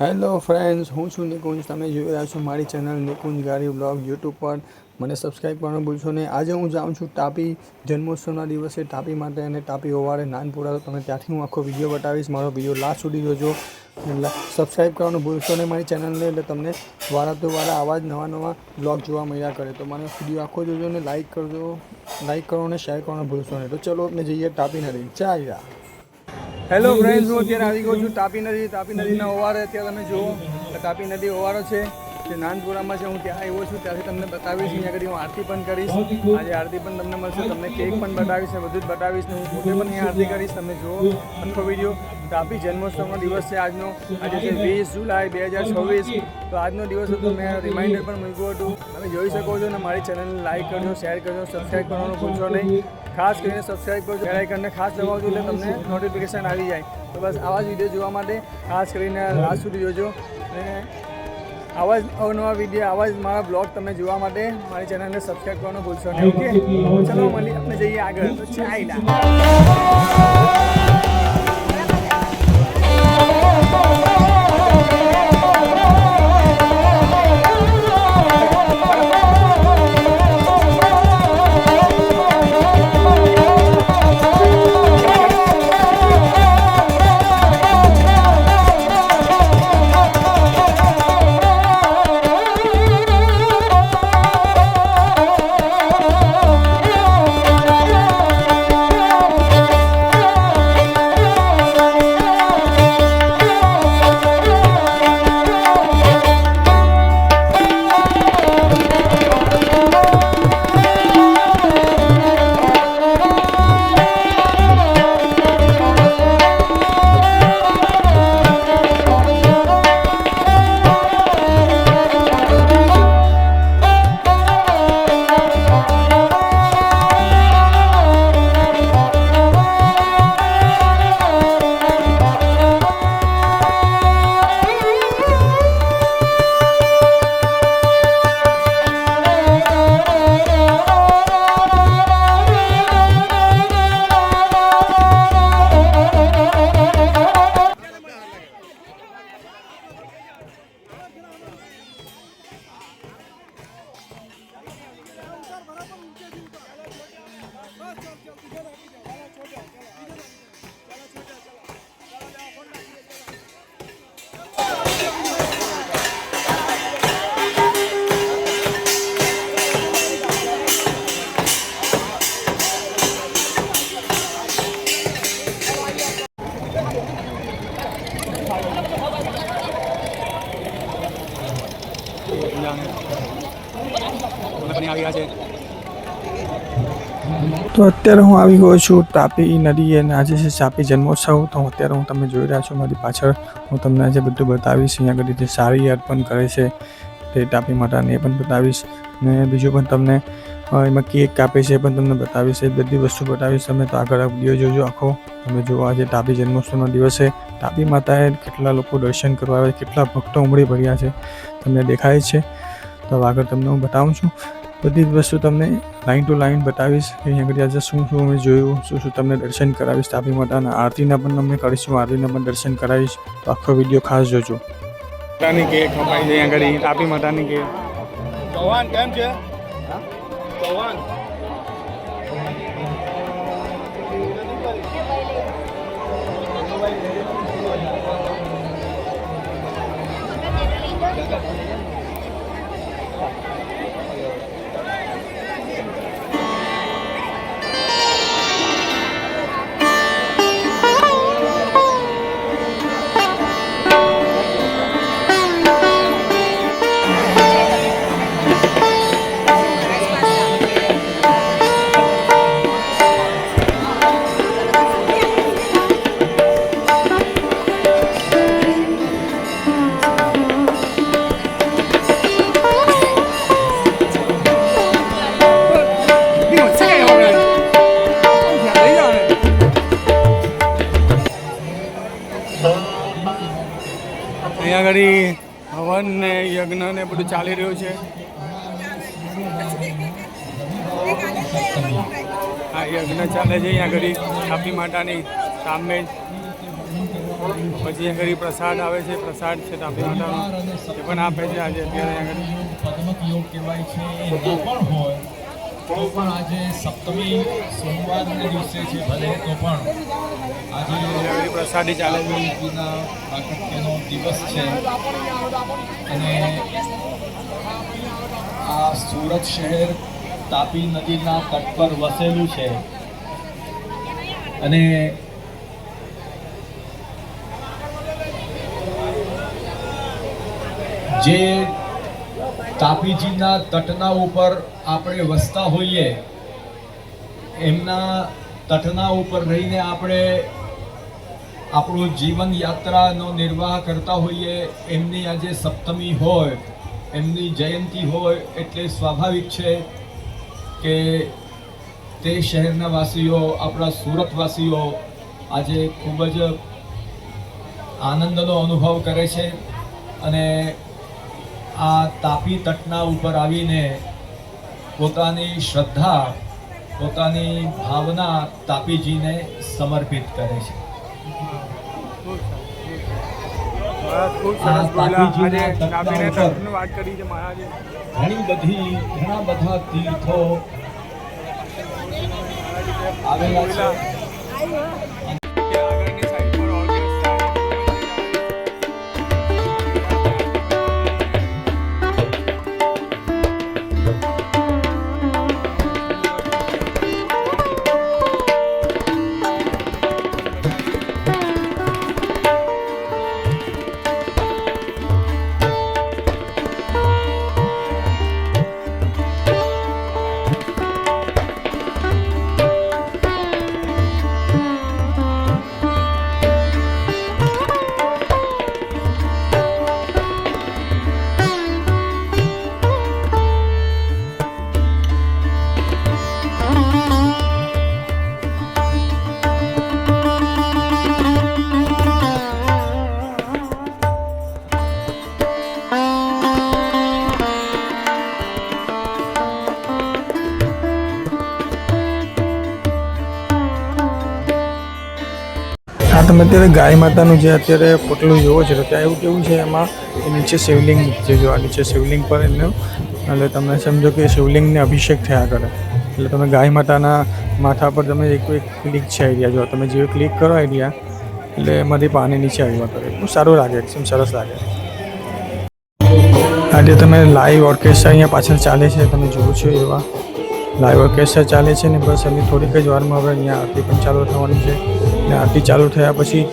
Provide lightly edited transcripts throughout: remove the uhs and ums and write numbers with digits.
Hello friends, હું છું નિકુંજ. તમે જોઈ રહ્યા છો મારી ચેનલ નિકુંજ ગારી બ્લોગ યુટ્યુબ પર. મને સબસ્ક્રાઈબ કરવાનું ભૂલશો નહીં. આજે હું જાઉં છું તાપી જન્મોત્સવના દિવસે તાપી માટે અને તાપી ઓવારે નાનપુરા. તો તમે ત્યાંથી હું આખો વિડીયો બતાવીશ. મારો વિડીયો લાસ્ટ સુધી જોજો. સબસ્ક્રાઈબ કરવાનું ભૂલશો નહીં મારી ચેનલને, એટલે તમને વારા તો વારા આવા જ નવા બ્લોગ જોવા મળ્યા કરે. તો મને વિડીયો આખો જોજો અને લાઇક કરજો, લાઇક કરો અને શેર કરવાનું ભૂલશો નહીં. તો ચલો આપણે જઈએ તાપી નદી. ચાલ્યા. હેલો ફ્રેન્ડ્સ, હું અત્યારે આવી ગયો છું તાપી નદી. તાપી નદીના ઓવારે અત્યારે તમે જુઓ, તાપી નદી ઓવારો છે જે નાનપુરામાં છે. હું ત્યાં આવ્યો છું, ત્યાંથી તમને બતાવીશ. અહીંયા આગળ હું આરતી પણ કરીશ. આજે આરતી પણ તમને મળશે, તમને કેક પણ બતાવીશ ને બધું જ બતાવીશ ને હું પોતે પણ અહીંયા આરતી કરીશ. તમે જુઓ આખો વિડીયો. તાપી જન્મોત્સવનો દિવસ છે આજનો. આજે છે 20 જુલાઈ 2026. તો આજનો દિવસ હતો, મેં રિમાઇન્ડર પણ મૂક્યું હતું. તમે જોઈ શકો છો ને. મારી ચેનલને લાઇક કરજો, શેર કરજો, સબસ્ક્રાઈબ કરવાનું ભૂલશો નહીં. ખાસ કરીને સબસ્ક્રાઈબ કરજો, બેલ આઇકનને ખાસ દબાવજો એટલે તમને નોટિફિકેશન આવી જાય. તો બસ આવા જ વિડીયો જોવા માટે ખાસ કરીને લાસ્ટ સુધી જોજો. અને આવા જ અવનવા વિડીયો, આવા જ મારા બ્લોગ તમે જોવા માટે મારી ચેનલને સબસ્ક્રાઈબ કરવાનું ભૂલશો નહીં. ઓકે, ચલો મળીએ, આપણે જઈએ આગળ. તો ચાલ્યા. તો અત્યારે હું આવી ગયો છું તાપી નદી અને આજે છે તાપી જન્મોત્સવ. તો અત્યારે હું તમે જોઈ રહ્યા છો મારી પાછળ. હું તમને આજે બધું બતાવીશ. અહીંયા આગળ જે સારી અર્પણ કરે છે તે તાપી માતાને એ પણ બતાવીશ. ને બીજું પણ તમને એમાં કેક કાપે છે એ પણ તમને બતાવીશ. એ બધી વસ્તુ બતાવીશ. તમે તો આગળ વિડીયો જોજો આખો. તમે જુઓ આજે તાપી જન્મોત્સવનો દિવસ છે. તાપી માતાએ કેટલા લોકો દર્શન કરવા આવે, કેટલા ભક્તો ઉમટી પડ્યા છે તમને દેખાય છે. તો આગળ તમને હું બતાવું છું. બધી જ વસ્તુ તમને લાઈન ટુ લાઈન બતાવીશ કે અહીંયા આગળ આજે શું શું અમે જોયું, શું તમને દર્શન કરાવીશ. તાપી માતાના આરતીના પણ અમે કરીશું, આરતીના પણ દર્શન કરાવીશ. તો આખો વિડીયો ખાસ જોજો. માતાની કેક ખપાઈ છે અહીંયા આગળ. તાપી માતાની કેક. ચૌહાણ કેમ છે? ચૌહાણ આગળ હવન ને યજ્ઞ ને બધું ચાલી રહ્યું છે. આ યજ્ઞ ચાલે છે અહીંયા આગળ તાપી માતાની સામે. પછી અહીં આગળ પ્રસાદ આવે છે, પ્રસાદ છે તાપી માતાનો એ પણ આપે છે આજે અત્યારે અહીં આગળ. પદ્મક યોગ કહેવાય છે એ ન પણ હોય તો પણ આજે સપ્તમી સોમવારના દિવસે છે ભલે તો પણ આજે પ્રસાદી ચાલે છે. પ્રાકટ્યનો દિવસ છે અને આ સુરત શહેર તાપી નદીના તટ પર વસેલું છે અને જે તાપીજીના તટના ઉપર આપણે વસતા હોઈએ એમના તટના ઉપર રહીને આપણે આપણું જીવન યાત્રાનો નિર્વાહ કરતા હોઈએ. એમની આજે સપ્તમી હોય, એમની જયંતિ હોય એટલે સ્વાભાવિક છે કે તે શહેરના વાસીઓ, આપણા સુરતવાસીઓ આજે ખૂબ જ આનંદનો અનુભવ કરે છે અને આ તાપી તટના ઉપર આવીને પોતાની શ્રદ્ધા, પોતાની ભાવના તાપીજીને સમર્પિત કરે છે. ઘણા બધા તીર્થો આવેલા છે. તમે અત્યારે ગાય માતાનું જે અત્યારે પોટલું જોવો છો તો ત્યાં એવું કેવું છે એમાં એ નીચે શિવલિંગ જે જો આ નીચે શિવલિંગ પર એમનું એટલે તમે સમજો કે શિવલિંગને અભિષેક થયા કરે. એટલે તમે ગાય માતાના માથા પર તમે એક ક્લિક છે આઈડિયા જો તમે જે ક્લિક કરો આઈડિયા એટલે એમાંથી પાણી નીચે આવ્યા કરે. બહુ સારું લાગે, એકદમ સરસ લાગે. આજે તમે લાઈવ ઓર્કેસ્ટ્રા અહીંયા પાછળ ચાલે છે, તમે જુઓ છો એવા લાઈવ ઓર્કેસ્ટ્રા ચાલે છે ને બસ એની થોડીક જ વારમાં હવે અહીંયા આરતી પણ ચાલુ થવાની છે. ને આરતી ચાલુ થયા પછી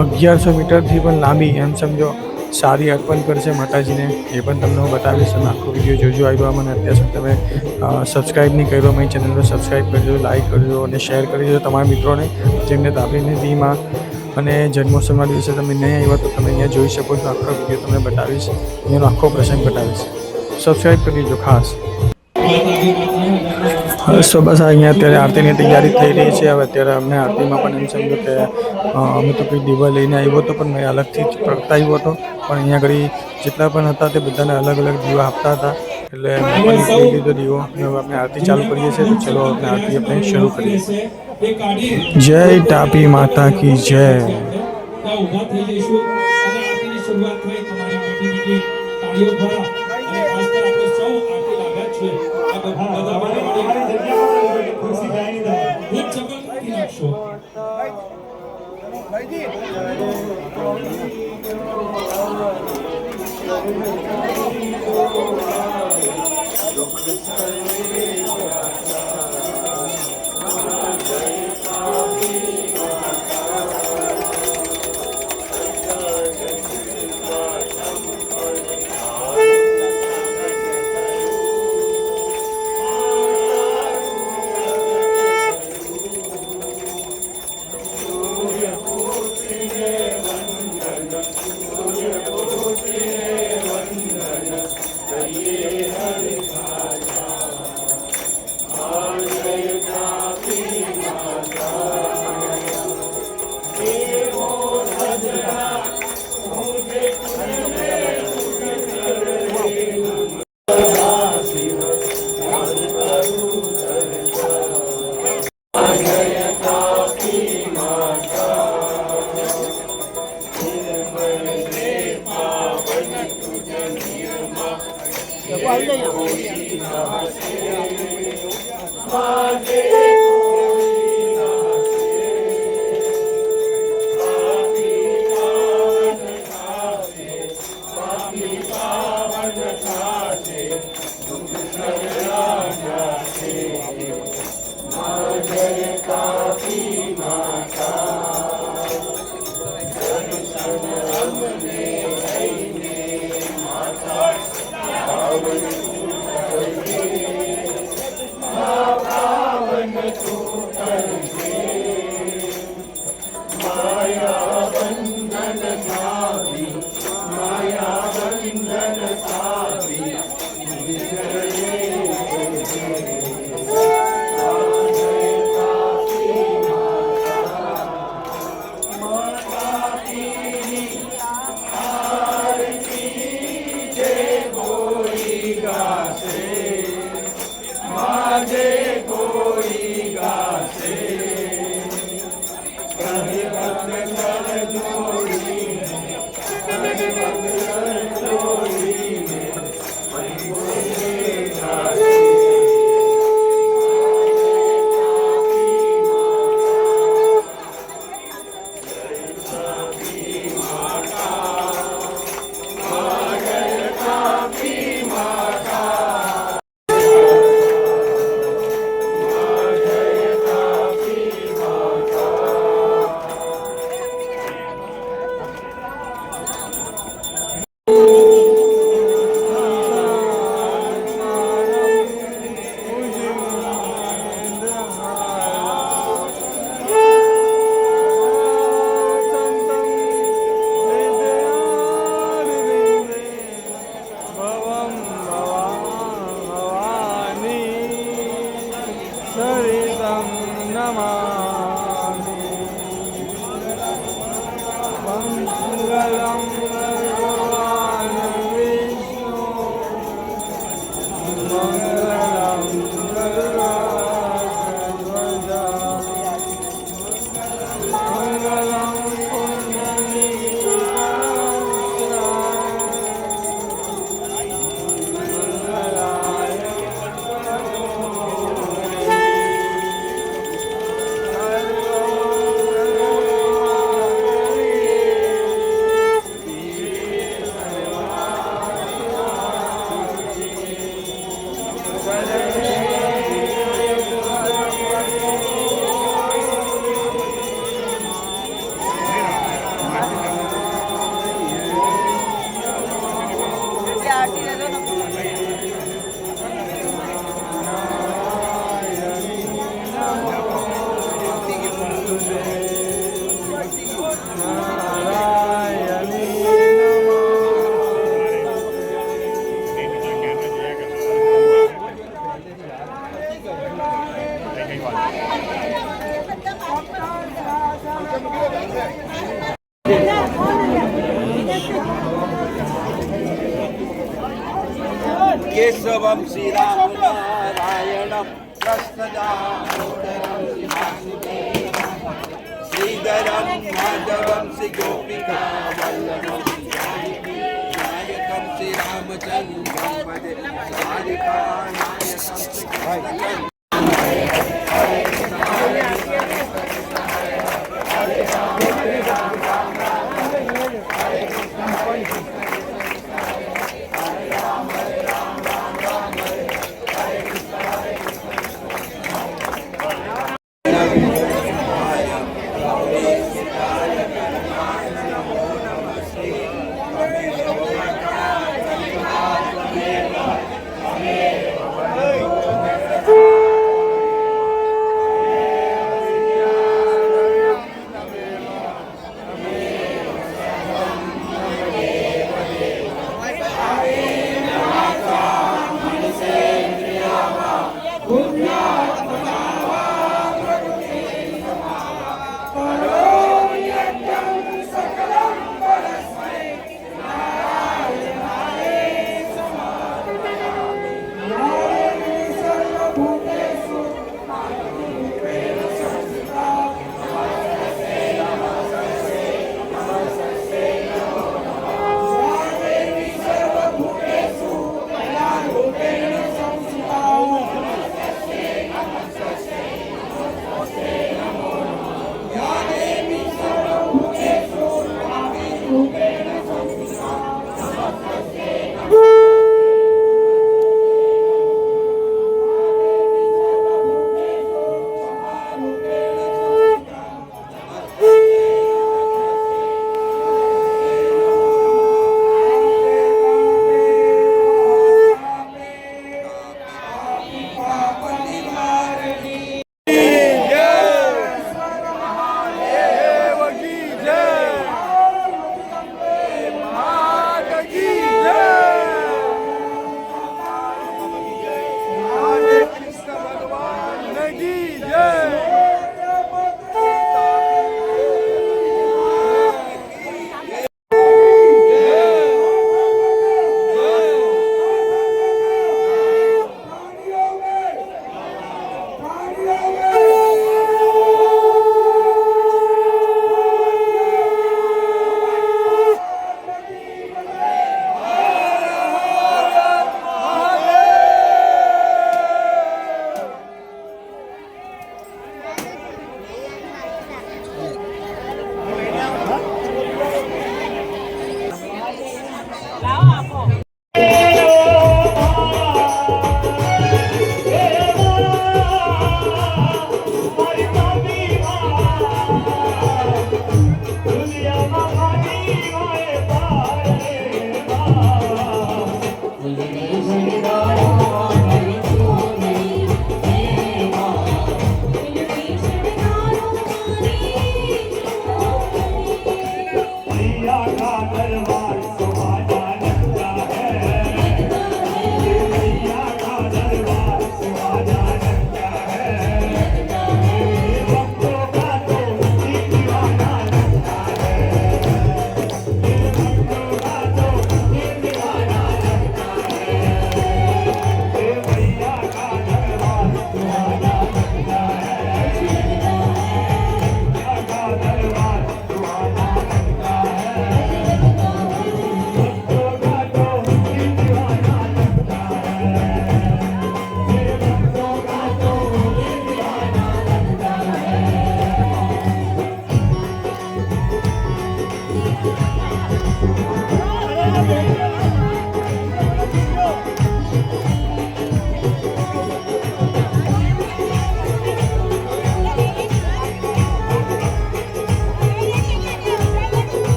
1100 મીટરથી પણ લાંબી એમ સમજો સારી અર્પણ કરશે માતાજીને, એ પણ તમને હું બતાવીશ. અને આખો વિડીયો જોજો. આવ્યો મને અત્યાર સુધી તમે સબસ્ક્રાઈબ નહીં કર્યો મારી ચેનલને સબસ્ક્રાઈબ કરજો, લાઈક કરજો અને શેર કરી દેજો તમારા મિત્રોને જેમને તાપી નદીમાં અને જન્મોત્સવના દિવસે તમે નહીં આવ્યા તો તમે અહીંયા જોઈ શકો છો. આખો વિડીયો તમને બતાવીશ, અહીંયાનો આખો પ્રસંગ બતાવીશ. સબસ્ક્રાઈબ કરી દેજો ખાસ. સો બસ અહીંયા અત્યારે આરતીની તૈયારી થઈ રહી છે. હવે અત્યારે અમને આરતીમાં પણ એમ સમજો કે અમે તો કંઈ દીવા લઈને આવ્યો હતો પણ મેં અલગથી જ પ્રગટાવ્યો હતો, પણ અહીંયા આગળ જેટલા પણ હતા તે બધાને અલગ અલગ દીવા આપતા હતા એટલે મેં પણ લઈ લીધો દીવો. હવે આપણે આરતી ચાલુ કરીએ છીએ તો ચલો આપણે આરતી આપણે શરૂ કરીએ. જય તાપી માતા કી જય. સરિતં નમામિ મંગલં ભગવાન વિષ્ણુ મંગલં ગરુડધ્વજા મંગલં केशवं श्रीरामनारायणं प्रस्थदामोदरं श्रीधरं माधवं श्रीगोपिकावल्लभं नायकं श्रीरामचन्द्रं भजे द्वारिकानायकं श्रीकृष्णं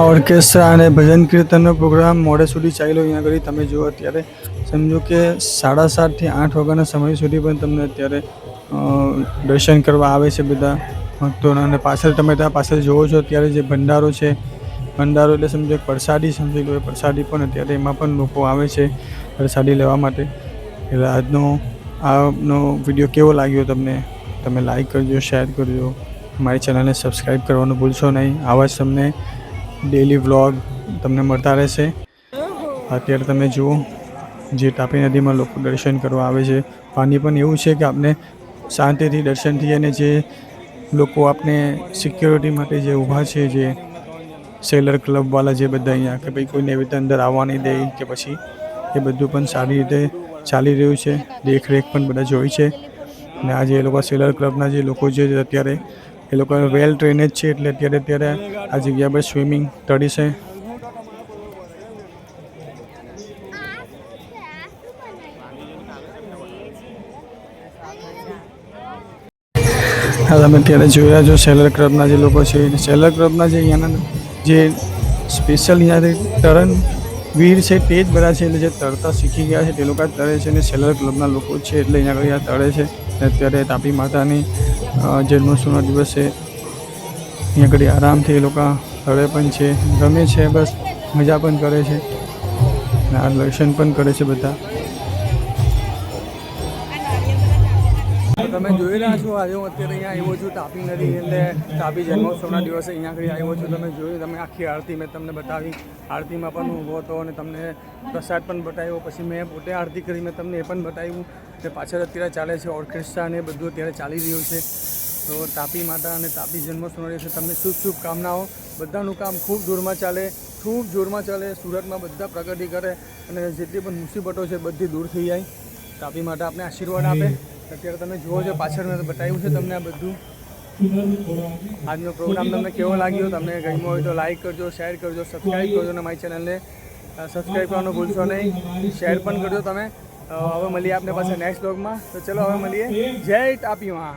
ઓર્કેસ્ટ્રા અને ભજન કીર્તનનો પ્રોગ્રામ મોડે સુધી ચાલ્યો. અહીંયા આગળ તમે જુઓ અત્યારે સમજો કે 7:30 થી 8 વાગ્યાના સમય સુધી પણ તમને અત્યારે દર્શન કરવા આવે છે બધા ભક્તોના. અને પાછળ તમે ત્યાં પાછળ જુઓ છો અત્યારે જે ભંડારો છે, ભંડારો એટલે સમજો એક પ્રસાદી સમજી લો. એ પ્રસાદી પણ અત્યારે એમાં પણ લોકો આવે છે પ્રસાદી લેવા માટે. એટલે આજનો વિડીયો કેવો લાગ્યો તમને? તમે લાઈક કરજો, શેર કરજો, મારી ચેનલને સબસ્ક્રાઈબ કરવાનું ભૂલશો નહીં. આવા જ તમને ડેલી વ્લોગ તમને મળતા રહેશે. અત્યારે તમે જુઓ જે તાપી નદીમાં લોકો દર્શન કરવા આવે છે. પાણી પણ એવું છે કે આપણે શાંતિથી દર્શન થઈએ. અને જે લોકો આપણે સિક્યોરિટી માટે જે ઊભા છે, જે સેલર ક્લબવાળા જે બધા અહીંયા કે ભાઈ કોઈને એવી રીતે અંદર આવવા નહીં દે કે પછી એ બધું પણ સારી રીતે ચાલી રહ્યું છે. દેખરેખ પણ બધા જોઈ છે. અને આજે એ લોકો સેલર ક્લબના જે લોકો છે અત્યારે એ લોકો વેલ ટ્રેનેજ છે. એટલે અત્યારે આ જગ્યા પર સ્વિમિંગ તળી છે. હા, તમે અત્યારે જોયા છો સેલર ક્લબના જે લોકો છે. સેલર ક્લબના જે અહીંયાના જે સ્પેશિયલ અહીંયાથી તરણવીર છે તે જ બધા છે. એટલે જે તરતા શીખી ગયા છે તે લોકો જ તરે છે. અને સેલર ક્લબના લોકો છે એટલે અહીંયા આગળ તળે છે. અને અત્યારે તાપી માતાની જન્મોત્સવના દિવસે અહીંયા આગળ આરામથી એ લોકો તળે પણ છે, ગમે છે, બસ મજા પણ કરે છે. અને આ દર્શન પણ કરે છે બધા. તમે જોઈ રહ્યા છો આજે હું અત્યારે અહીંયા આવ્યો છું તાપી નદી એટલે તાપી જન્મોત્સવના દિવસે અહીંયા આગળ આવ્યો છું. તમે જોયું, તમે આખી આરતી મેં તમને બતાવી. આરતીમાં પણ હું ઊભો હતો અને તમને પ્રસાદ પણ બતાવ્યો. પછી મેં પોતે આરતી કરી, મેં તમને એ પણ બતાવ્યું કે પાછળ અત્યારે ચાલે છે ઓર્કેસ્ટ્રા અને બધું અત્યારે ચાલી રહ્યું છે. તો તાપી માતા અને તાપી જન્મોત્સવના દિવસે તમને શુભકામનાઓ. બધાનું કામ ખૂબ જોરમાં ચાલે, ખૂબ જોરમાં ચાલે. સુરતમાં બધા પ્રગતિ કરે અને જેટલી પણ મુસીબતો છે બધી દૂર થઈ જાય. તાપી માતા આપણે આશીર્વાદ આપે. અત્યારે તમે જુઓ છો પાછળ મેં બતાવ્યું છે તમને આ બધું. આજનો પ્રોગ્રામ તમને કેવો લાગ્યો? તમને ગમ્યો હોય તો લાઈક કરજો, શેર કરજો, સબસ્ક્રાઈબ કરજો. અને મારી ચેનલને સબસ્ક્રાઈબ કરવાનું ભૂલશો નહીં. શેર પણ કરજો તમે. હવે મળીએ આપને પાસે નેક્સ્ટ બ્લોગમાં. તો ચલો હવે મળીએ. જય તાપી માં.